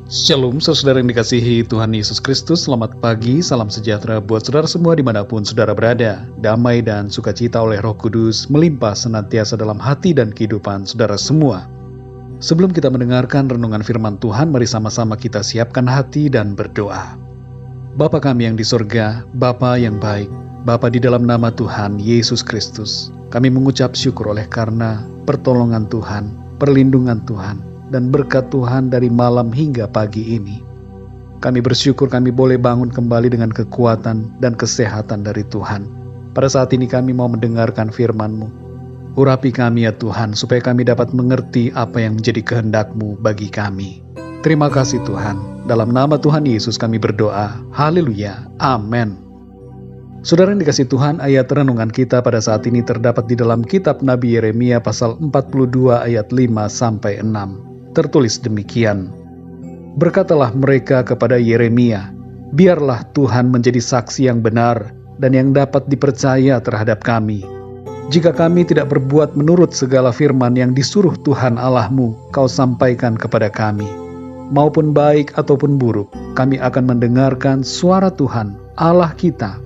Shalom, saudara yang dikasihi Tuhan Yesus Kristus. Selamat pagi, salam sejahtera buat saudara semua dimanapun saudara berada. Damai dan sukacita oleh Roh Kudus melimpah senantiasa dalam hati dan kehidupan saudara semua. Sebelum kita mendengarkan renungan firman Tuhan, mari sama-sama kita siapkan hati dan berdoa. Bapa kami yang di surga, Bapa yang baik, Bapa di dalam nama Tuhan Yesus Kristus, kami mengucap syukur oleh karena pertolongan Tuhan, perlindungan Tuhan, dan berkat Tuhan dari malam hingga pagi ini. Kami bersyukur kami boleh bangun kembali dengan kekuatan dan kesehatan dari Tuhan. Pada saat ini kami mau mendengarkan firman-Mu. Urapi kami ya Tuhan, supaya kami dapat mengerti apa yang menjadi kehendak-Mu bagi kami. Terima kasih Tuhan. Dalam nama Tuhan Yesus kami berdoa. Haleluya. Amin. Saudara yang dikasih Tuhan, ayat renungan kita pada saat ini terdapat di dalam kitab Nabi Yeremia pasal 42 ayat 5-6. Tertulis demikian, berkatalah mereka kepada Yeremia, biarlah Tuhan menjadi saksi yang benar dan yang dapat dipercaya terhadap kami. Jika kami tidak berbuat menurut segala firman yang disuruh Tuhan Allahmu kau sampaikan kepada kami, maupun baik ataupun buruk, kami akan mendengarkan suara Tuhan Allah kita,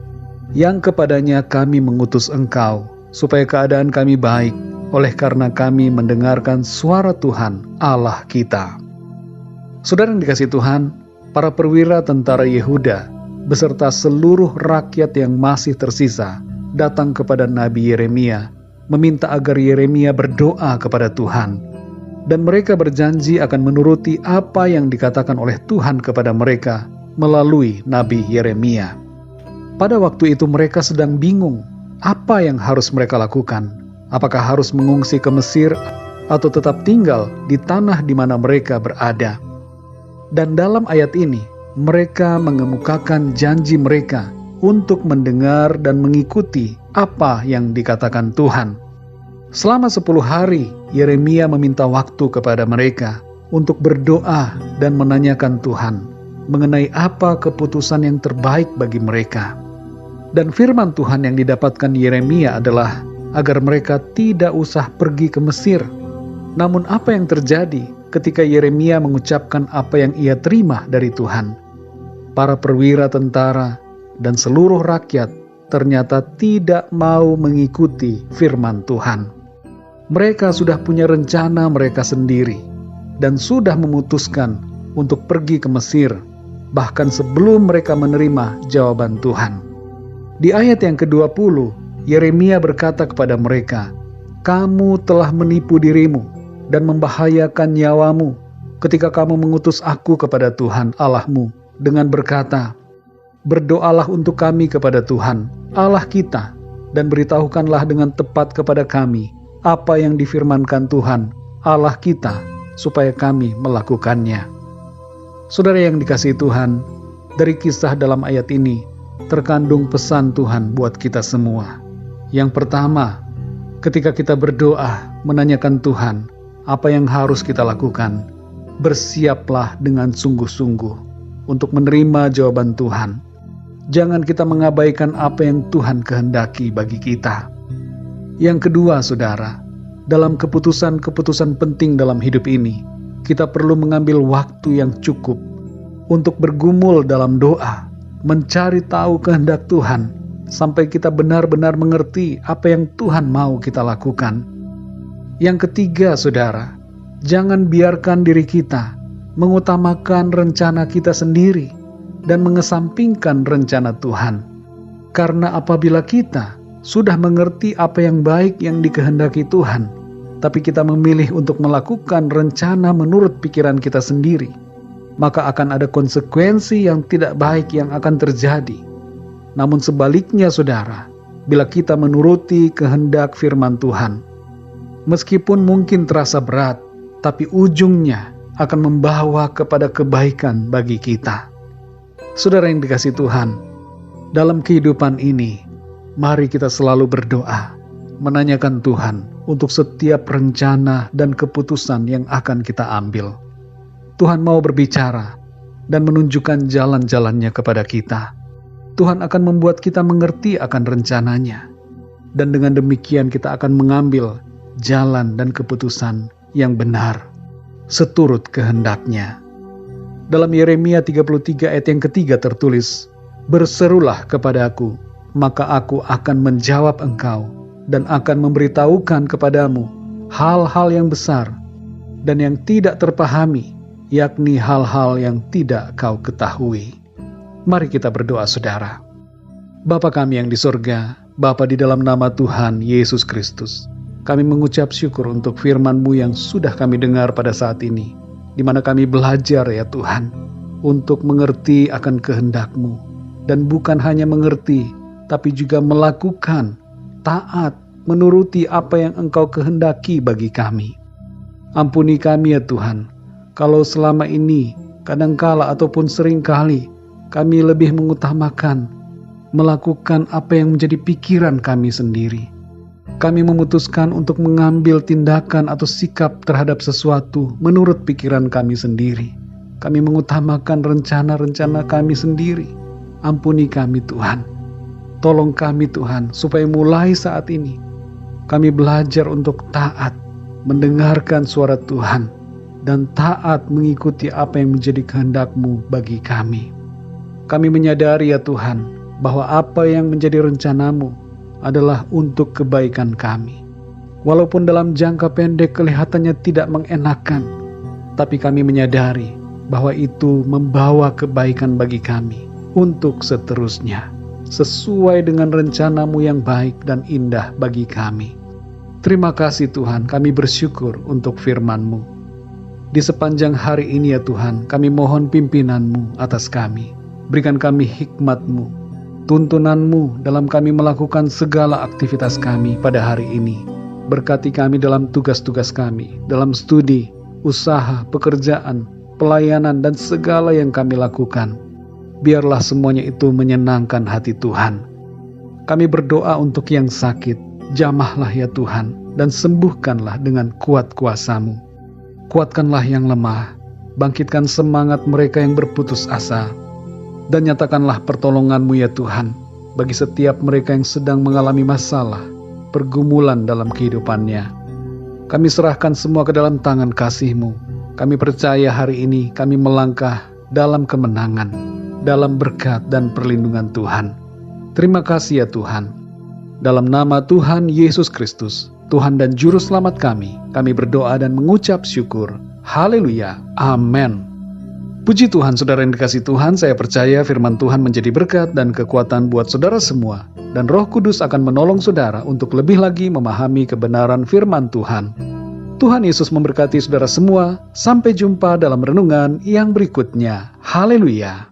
yang kepadanya kami mengutus engkau, supaya keadaan kami baik, oleh karena kami mendengarkan suara Tuhan Allah kita. Saudara yang dikasih Tuhan, para perwira tentara Yehuda beserta seluruh rakyat yang masih tersisa datang kepada Nabi Yeremia, meminta agar Yeremia berdoa kepada Tuhan, dan mereka berjanji akan menuruti apa yang dikatakan oleh Tuhan kepada mereka melalui Nabi Yeremia. Pada waktu itu mereka sedang bingung apa yang harus mereka lakukan. Apakah harus mengungsi ke Mesir atau tetap tinggal di tanah di mana mereka berada? Dan dalam ayat ini, mereka mengemukakan janji mereka untuk mendengar dan mengikuti apa yang dikatakan Tuhan. Selama 10 hari, Yeremia meminta waktu kepada mereka untuk berdoa dan menanyakan Tuhan mengenai apa keputusan yang terbaik bagi mereka. Dan firman Tuhan yang didapatkan Yeremia adalah agar mereka tidak usah pergi ke Mesir. Namun apa yang terjadi ketika Yeremia mengucapkan apa yang ia terima dari Tuhan? Para perwira tentara dan seluruh rakyat ternyata tidak mau mengikuti firman Tuhan. Mereka sudah punya rencana mereka sendiri dan sudah memutuskan untuk pergi ke Mesir, bahkan sebelum mereka menerima jawaban Tuhan. Di ayat yang ke-20, Yeremia berkata kepada mereka, kamu telah menipu dirimu dan membahayakan nyawamu ketika kamu mengutus aku kepada Tuhan Allahmu dengan berkata, berdoalah untuk kami kepada Tuhan Allah kita dan beritahukanlah dengan tepat kepada kami apa yang difirmankan Tuhan Allah kita supaya kami melakukannya. Saudara yang dikasihi Tuhan, dari kisah dalam ayat ini terkandung pesan Tuhan buat kita semua. Yang pertama, ketika kita berdoa menanyakan Tuhan apa yang harus kita lakukan, bersiaplah dengan sungguh-sungguh untuk menerima jawaban Tuhan. Jangan kita mengabaikan apa yang Tuhan kehendaki bagi kita. Yang kedua, saudara, dalam keputusan-keputusan penting dalam hidup ini, kita perlu mengambil waktu yang cukup untuk bergumul dalam doa, mencari tahu kehendak Tuhan, sampai kita benar-benar mengerti apa yang Tuhan mau kita lakukan. Yang ketiga, saudara, jangan biarkan diri kita mengutamakan rencana kita sendiri dan mengesampingkan rencana Tuhan. Karena apabila kita sudah mengerti apa yang baik yang dikehendaki Tuhan, tapi kita memilih untuk melakukan rencana menurut pikiran kita sendiri, maka akan ada konsekuensi yang tidak baik yang akan terjadi. Namun sebaliknya saudara, bila kita menuruti kehendak firman Tuhan, meskipun mungkin terasa berat, tapi ujungnya akan membawa kepada kebaikan bagi kita. Saudara yang dikasihi Tuhan, dalam kehidupan ini, mari kita selalu berdoa, menanyakan Tuhan untuk setiap rencana dan keputusan yang akan kita ambil. Tuhan mau berbicara dan menunjukkan jalan-jalannya kepada kita. Tuhan akan membuat kita mengerti akan rencananya. Dan dengan demikian kita akan mengambil jalan dan keputusan yang benar, seturut kehendaknya. Dalam Yeremia 33 ayat yang ketiga tertulis, "Berserulah kepadaku, maka aku akan menjawab engkau dan akan memberitahukan kepadamu hal-hal yang besar dan yang tidak terpahami, yakni hal-hal yang tidak kau ketahui." Mari kita berdoa, saudara. Bapa kami yang di sorga, Bapa, di dalam nama Tuhan Yesus Kristus, kami mengucap syukur untuk firman-Mu yang sudah kami dengar pada saat ini, di mana kami belajar ya Tuhan, untuk mengerti akan kehendak-Mu, dan bukan hanya mengerti, tapi juga melakukan, taat, menuruti apa yang Engkau kehendaki bagi kami. Ampuni kami ya Tuhan, kalau selama ini, kadangkala ataupun seringkali, kami lebih mengutamakan, melakukan apa yang menjadi pikiran kami sendiri. Kami memutuskan untuk mengambil tindakan atau sikap terhadap sesuatu menurut pikiran kami sendiri. Kami mengutamakan rencana-rencana kami sendiri. Ampuni kami Tuhan. Tolong kami Tuhan, supaya mulai saat ini kami belajar untuk taat, mendengarkan suara Tuhan, dan taat mengikuti apa yang menjadi kehendak-Mu bagi kami. Kami menyadari ya Tuhan, bahwa apa yang menjadi rencana-Mu adalah untuk kebaikan kami. Walaupun dalam jangka pendek kelihatannya tidak mengenakan, tapi kami menyadari bahwa itu membawa kebaikan bagi kami untuk seterusnya, sesuai dengan rencana-Mu yang baik dan indah bagi kami. Terima kasih Tuhan, kami bersyukur untuk firman-Mu. Di sepanjang hari ini ya Tuhan, kami mohon pimpinan-Mu atas kami. Berikan kami hikmat-Mu, tuntunan-Mu dalam kami melakukan segala aktivitas kami pada hari ini. Berkati kami dalam tugas-tugas kami, dalam studi, usaha, pekerjaan, pelayanan, dan segala yang kami lakukan. Biarlah semuanya itu menyenangkan hati Tuhan. Kami berdoa untuk yang sakit, jamahlah ya Tuhan, dan sembuhkanlah dengan kuat kuasa-Mu. Kuatkanlah yang lemah, bangkitkan semangat mereka yang berputus asa, dan nyatakanlah pertolongan-Mu ya Tuhan, bagi setiap mereka yang sedang mengalami masalah, pergumulan dalam kehidupannya. Kami serahkan semua ke dalam tangan kasih-Mu. Kami percaya hari ini kami melangkah dalam kemenangan, dalam berkat dan perlindungan Tuhan. Terima kasih ya Tuhan. Dalam nama Tuhan Yesus Kristus, Tuhan dan Juru Selamat kami berdoa dan mengucap syukur. Haleluya. Amin. Puji Tuhan, saudara yang dikasihi Tuhan, saya percaya firman Tuhan menjadi berkat dan kekuatan buat saudara semua, dan Roh Kudus akan menolong saudara untuk lebih lagi memahami kebenaran firman Tuhan. Tuhan Yesus memberkati saudara semua. Sampai jumpa dalam renungan yang berikutnya. Haleluya.